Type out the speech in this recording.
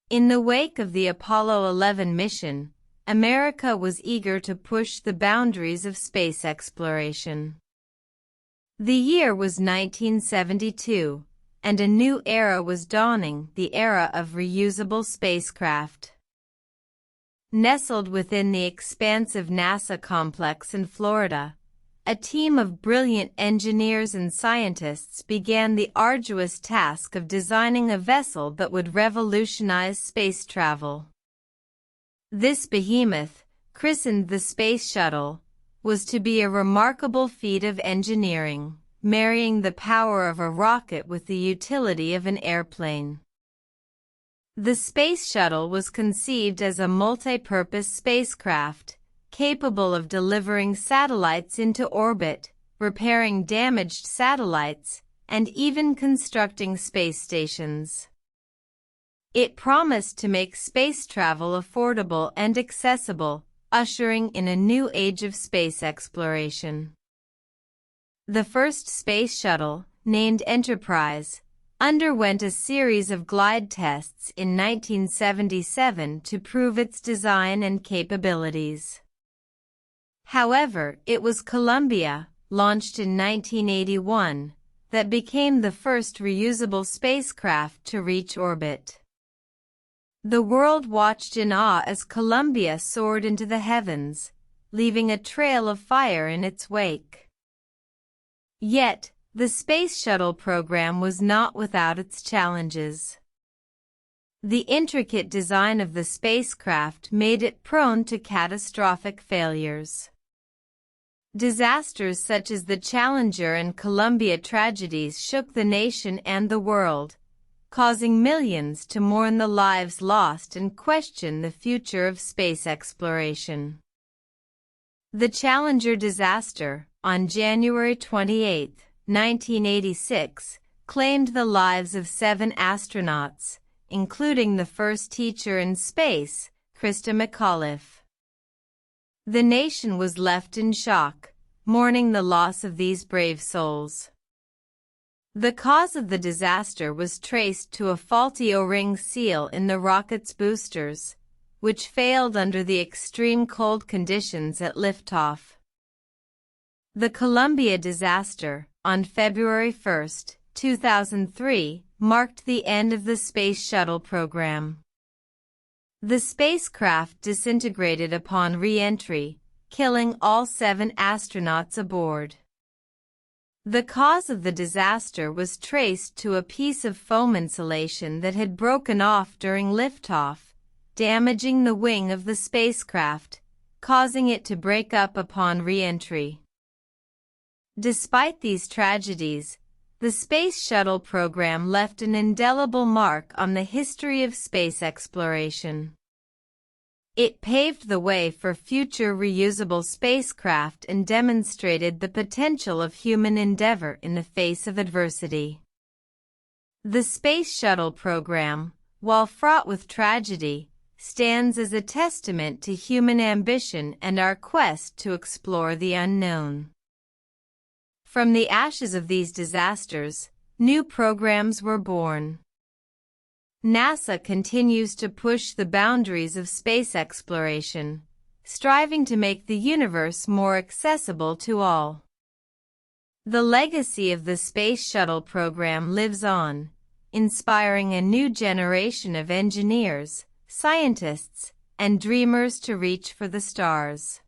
In the wake of the Apollo 11 mission, America was eager to push the boundaries of space exploration. The year was 1972, and a new era was dawning, the era of reusable spacecraft. Nestled within the expansive NASA complex in Florida, a team of brilliant engineers and scientists began the arduous task of designing a vessel that would revolutionize space travel. This behemoth, christened the Space Shuttle, was to be a remarkable feat of engineering, marrying the power of a rocket with the utility of an airplane. The Space Shuttle was conceived as a multi-purpose spacecraft, capable of delivering satellites into orbit, repairing damaged satellites, and even constructing space stations. It promised to make space travel affordable and accessible, ushering in a new age of space exploration. The first space shuttle, named Enterprise, underwent a series of glide tests in 1977 to prove its design and capabilities. However, it was Columbia, launched in 1981, that became the first reusable spacecraft to reach orbit. The world watched in awe as Columbia soared into the heavens, leaving a trail of fire in its wake. Yet, the Space Shuttle program was not without its challenges. The intricate design of the spacecraft made it prone to catastrophic failures. Disasters such as the Challenger and Columbia tragedies shook the nation and the world, causing millions to mourn the lives lost and question the future of space exploration. The Challenger disaster, on January 28, 1986, claimed the lives of 7 astronauts, including the first teacher in space, Krista McAuliffe. The nation was left in shock, mourning the loss of these brave souls. The cause of the disaster was traced to a faulty O-ring seal in the rocket's boosters, which failed under the extreme cold conditions at liftoff. The Columbia disaster, on February 1, 2003, marked the end of the Space Shuttle program. The spacecraft disintegrated upon re-entry, killing all 7 astronauts aboard. The cause of the disaster was traced to a piece of foam insulation that had broken off during liftoff, damaging the wing of the spacecraft, causing it to break up upon re-entry. Despite these tragedies, the Space Shuttle program left an indelible mark on the history of space exploration. It paved the way for future reusable spacecraft and demonstrated the potential of human endeavor in the face of adversity. The Space Shuttle program, while fraught with tragedy, stands as a testament to human ambition and our quest to explore the unknown. From the ashes of these disasters, new programs were born. NASA continues to push the boundaries of space exploration, striving to make the universe more accessible to all. The legacy of the Space Shuttle program lives on, inspiring a new generation of engineers, scientists, and dreamers to reach for the stars.